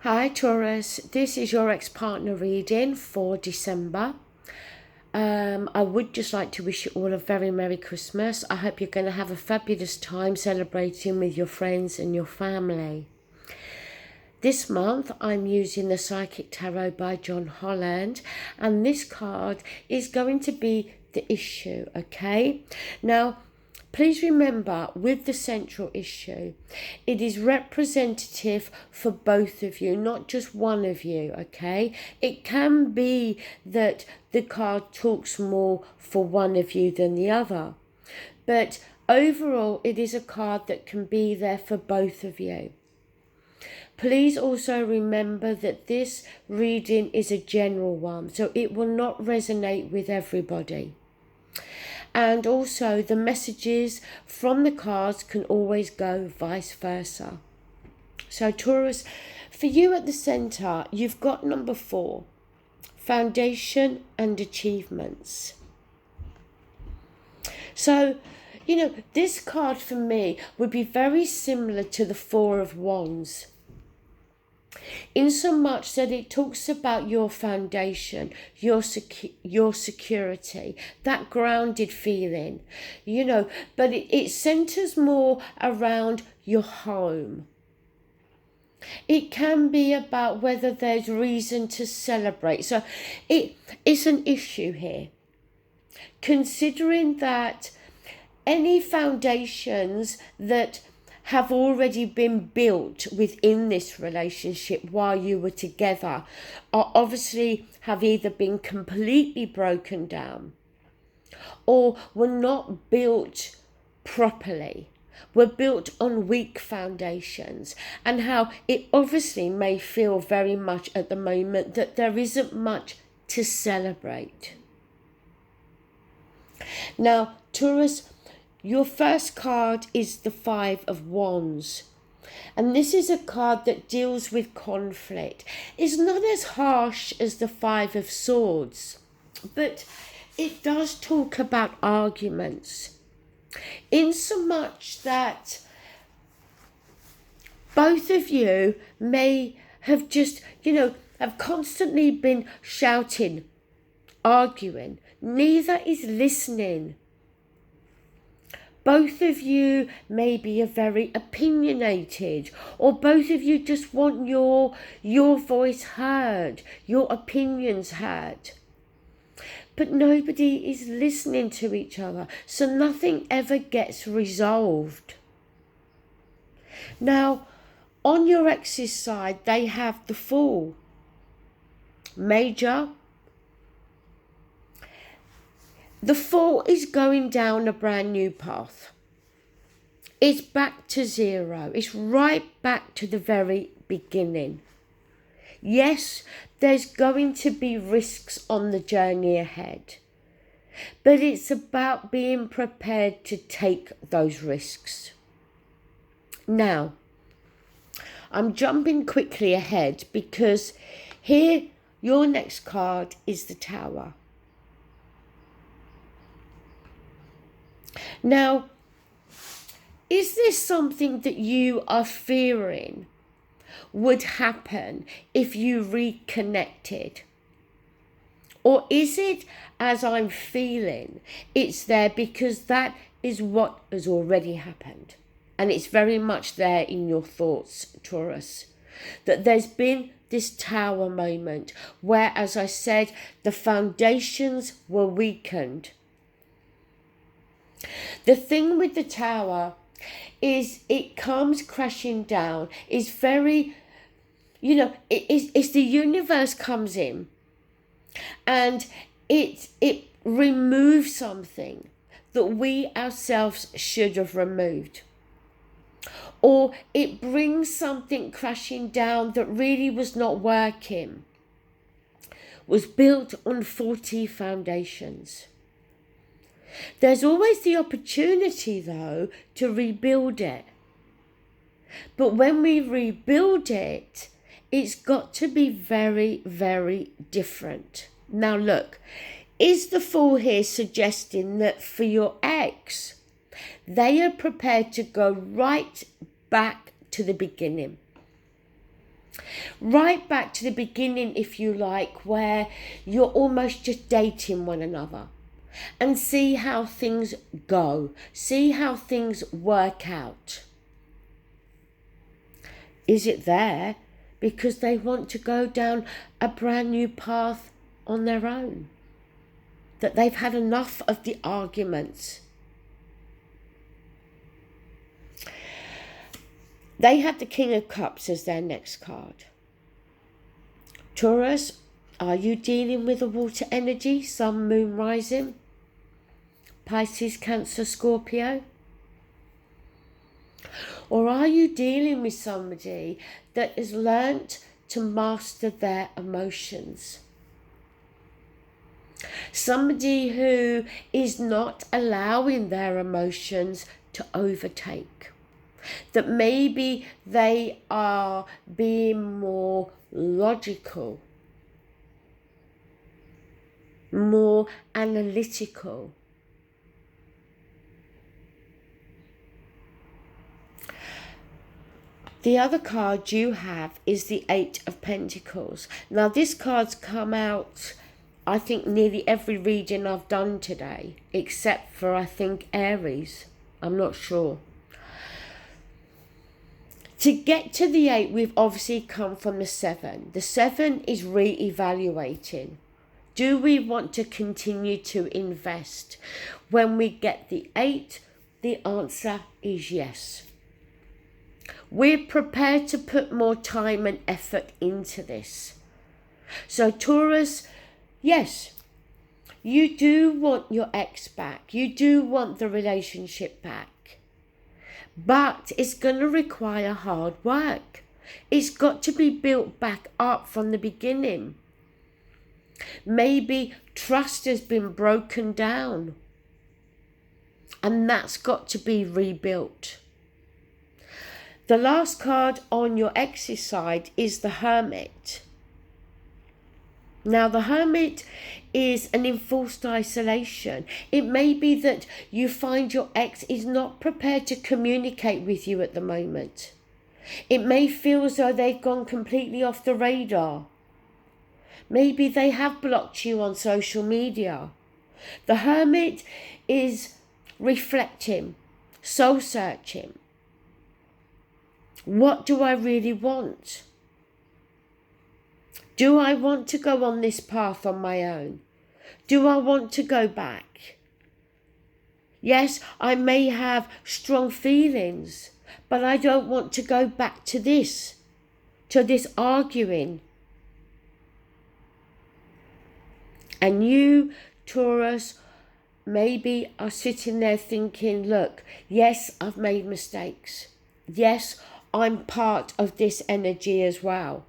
Hi Taurus, this is your ex-partner reading for December. I would just like to wish you all a very Merry Christmas. I hope you're going to have a fabulous time celebrating with your friends and your family. This month I'm using the Psychic Tarot by John Holland, and this card is going to be the issue, okay? Now, please remember, with the central issue, it is representative for both of you, not just one of you, okay? It can be that the card talks more for one of you than the other, but overall, it is a card that can be there for both of you. Please also remember that this reading is a general one, so it will not resonate with everybody. And also the messages from the cards can always go vice versa. So Taurus, for you at the center, you've got number 4, foundation and achievements. So, this card for me would be very similar to the 4 of Wands, in so much that it talks about your foundation, your security, that grounded feeling, but it centers more around your home. It can be about whether there's reason to celebrate. So it's an issue here, considering that any foundations that have already been built within this relationship while you were together are obviously have either been completely broken down or were not built properly, were built on weak foundations, and how it obviously may feel very much at the moment that there isn't much to celebrate. Now, Taurus, your first card is the 5 of Wands. And this is a card that deals with conflict. It's not as harsh as the 5 of Swords, but it does talk about arguments. In so much that both of you may have just, have constantly been shouting, arguing. Neither is listening. Both of you may be very opinionated, or both of you just want your voice heard, your opinions heard. But nobody is listening to each other, so nothing ever gets resolved. Now, on your ex's side, they have the Fool. Major. The Fool is going down a brand new path. It's back to zero. It's right back to the very beginning. Yes, there's going to be risks on the journey ahead, but it's about being prepared to take those risks. Now, I'm jumping quickly ahead because here your next card is the Tower. Now, is this something that you are fearing would happen if you reconnected? Or is it, as I'm feeling, it's there because that is what has already happened? And it's very much there in your thoughts, Taurus, that there's been this Tower moment where, as I said, the foundations were weakened. The thing with the Tower is it comes crashing down. It's very, it's the universe comes in and it removes something that we ourselves should have removed. Or it brings something crashing down that really was not working, was built on faulty foundations. There's always the opportunity, though, to rebuild it. But when we rebuild it, it's got to be very, very different. Now, look, is the Fool here suggesting that for your ex, they are prepared to go right back to the beginning? Right back to the beginning, if you like, where you're almost just dating one another. And see how things go. See how things work out. Is it there because they want to go down a brand new path on their own? That they've had enough of the arguments. They have the King of Cups as their next card. Taurus, are you dealing with a water energy? Sun, Moon, Rising? Pisces, Cancer, Scorpio? Or are you dealing with somebody that has learnt to master their emotions? Somebody who is not allowing their emotions to overtake. That maybe they are being more logical, more analytical. The other card you have is the Eight of Pentacles. Now this card's come out, I think, nearly every reading I've done today, except for, I think, Aries. I'm not sure. To get to the 8, we've obviously come from the 7. The 7 is re-evaluating. Do we want to continue to invest? When we get the 8, the answer is yes. We're prepared to put more time and effort into this. So Taurus, yes, you do want your ex back. You do want the relationship back. But it's going to require hard work. It's got to be built back up from the beginning. Maybe trust has been broken down. And that's got to be rebuilt. The last card on your ex's side is the Hermit. Now the Hermit is an enforced isolation. It may be that you find your ex is not prepared to communicate with you at the moment. It may feel as though they've gone completely off the radar. Maybe they have blocked you on social media. The Hermit is reflecting, soul searching. What do I really want? Do I want to go on this path on my own? Do I want to go back? Yes, I may have strong feelings, but I don't want to go back to this arguing. And you, Taurus, maybe are sitting there thinking, look, yes, I've made mistakes. Yes, I'm part of this energy as well.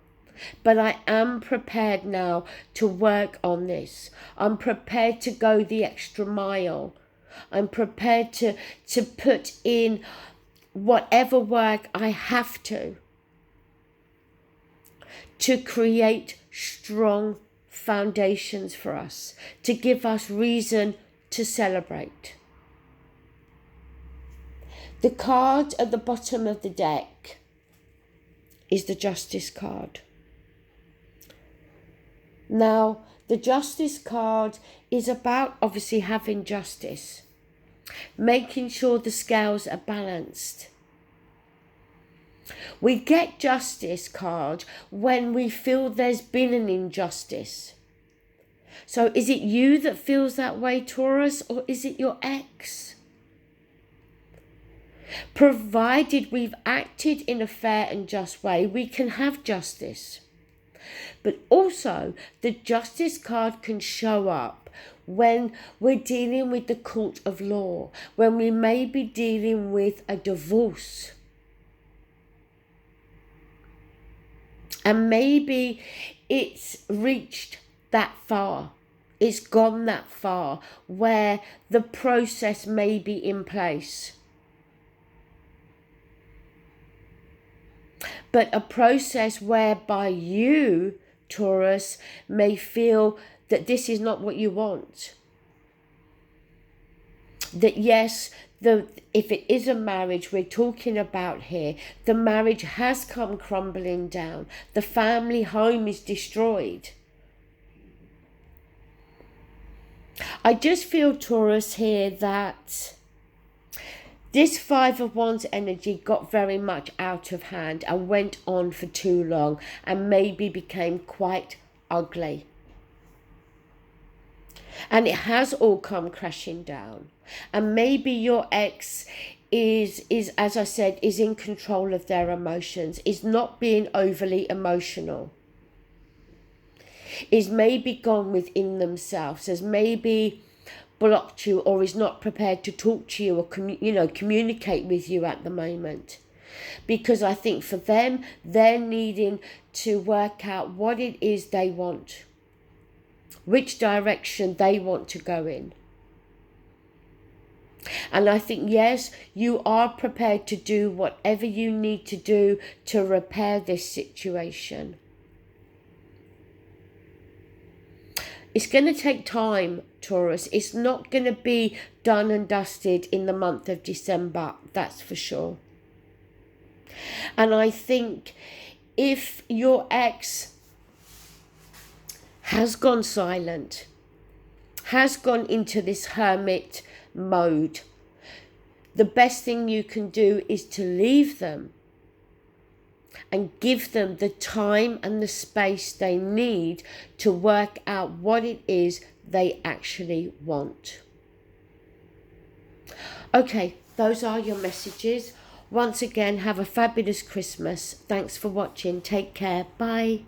But I am prepared now to work on this. I'm prepared to go the extra mile. I'm prepared to put in whatever work I have to create strong foundations for us, to give us reason to celebrate. The card at the bottom of the deck is the Justice card. Now, the Justice card is about obviously having justice, making sure the scales are balanced. We get Justice card when we feel there's been an injustice. So is it you that feels that way, Taurus, or is it your ex? Provided we've acted in a fair and just way, we can have justice. But also, the Justice card can show up when we're dealing with the court of law, when we may be dealing with a divorce. And maybe it's reached that far. It's gone that far where the process may be in place. But a process whereby you, Taurus, may feel that this is not what you want. That yes, if it is a marriage we're talking about here, the marriage has come crumbling down. The family home is destroyed. I just feel, Taurus, here that this Five of Wands energy got very much out of hand and went on for too long and maybe became quite ugly. And it has all come crashing down. And maybe your ex is as I said, is in control of their emotions, is not being overly emotional, is maybe gone within themselves, has maybe blocked you, or is not prepared to talk to you or communicate with you at the moment. Because I think for them, they're needing to work out what it is they want, which direction they want to go in. And I think, yes, you are prepared to do whatever you need to do to repair this situation. It's going to take time, Taurus. It's not going to be done and dusted in the month of December, that's for sure. And I think if your ex has gone silent, has gone into this hermit mode, the best thing you can do is to leave them and give them the time and the space they need to work out what it is they actually want. Okay, those are your messages. Once again, have a fabulous Christmas. Thanks for watching. Take care. Bye.